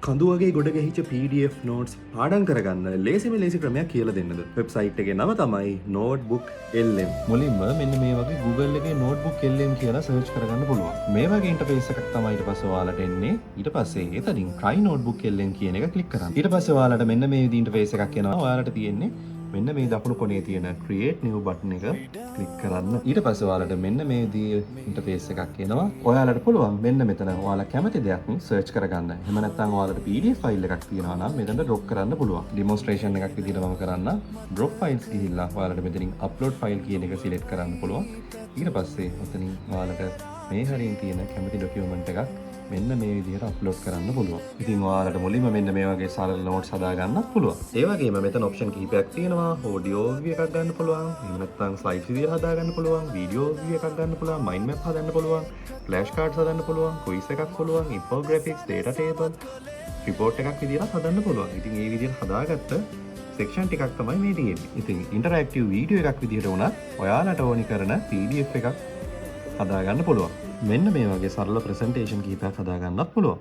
කඳුවගේ ගොඩ ගැහිච්ච PDF notes පාඩම් කරගන්න ලේසිම ලේසි ක්‍රමයක් කියලා දෙන්නද. වෙබ්සයිට් එකේ නම තමයි Notebook LM. මුලින්ම මෙන්න මේ වගේ Google එකේ Notebook LM කියලා සර්ච් කරගන්න පුළුවන්. මේ වගේ ඉන්ටර්ෆේස් එකක් තමයි ඊට පස්සේ ඔයාලට එන්නේ. ඊට පස්සේ එතනින් try Notebook LM කියන එක ක්ලික් කරන්න. ඊට පස්සේ ඔයාලට මෙන්න මේ විදිහේ ඉන්ටර්ෆේස් එකක් එනවා. ඔයාලට තියෙන්නේ මෙන්න මේ දකුණු කොනේ තියෙන create new button එක ක්ලික් කරන්න. ඊට පස්සේ ඔයාලට මෙන්න මේ විදිහේ ඉන්ටර්ෆේස් එකක් එනවා. ඔයාලට පුළුවන් මෙන්න මෙතන ඔයාලා කැමති දෙයක් සර්ච් කරගන්න. එහෙම නැත්නම් ඔයාලට PDF ෆයිල් එකක් තියෙනවා නම් මෙතන drop කරන්න පුළුවන්. demonstration එකක් විදිහට මම කරන්න drop files ගිහිල්ලා ඔයාලට මෙතනින් upload file කියන එක select කරන්න පුළුවන්. ඊට පස්සේ ඔතනින් ඔයාලට මේ හරින් තියෙන කැමති document එකක් මෙන්න මේ විදිහට අප්ලෝඩ් කරන්න පුළුවන්. ඉතින් ඔයාලට මුලින්ම මෙන්න මේ වගේ සරල notes හදා ගන්නත් පුළුවන්. ඒ වගේම මෙතන option කිහිපයක් තියෙනවා. audio view එකක් ගන්න පුළුවන්. එහෙම නැත්නම් slides විදිහට හදා ගන්න පුළුවන්. video view එකක් ගන්න පුළුවන්. mind map හදන්න පුළුවන්. flash cards හදන්න පුළුවන්. quiz එකක් පුළුවන්. infographics, data table, report එකක් විදිහට හදන්න පුළුවන්. ඉතින් මේ විදිහට හදාගත්ත section ටිකක් තමයි මේ තියෙන්නේ. ඉතින් interactive video එකක් විදිහට උනත් ඔයාලට ඕනි කරන PDF එකක් හදා ගන්න පුළුවන්. මෙන්න මේ වගේ සරල ප්‍රසන්ටේෂන් කිහිපයක් හදා ගන්නත් පුළුවන්.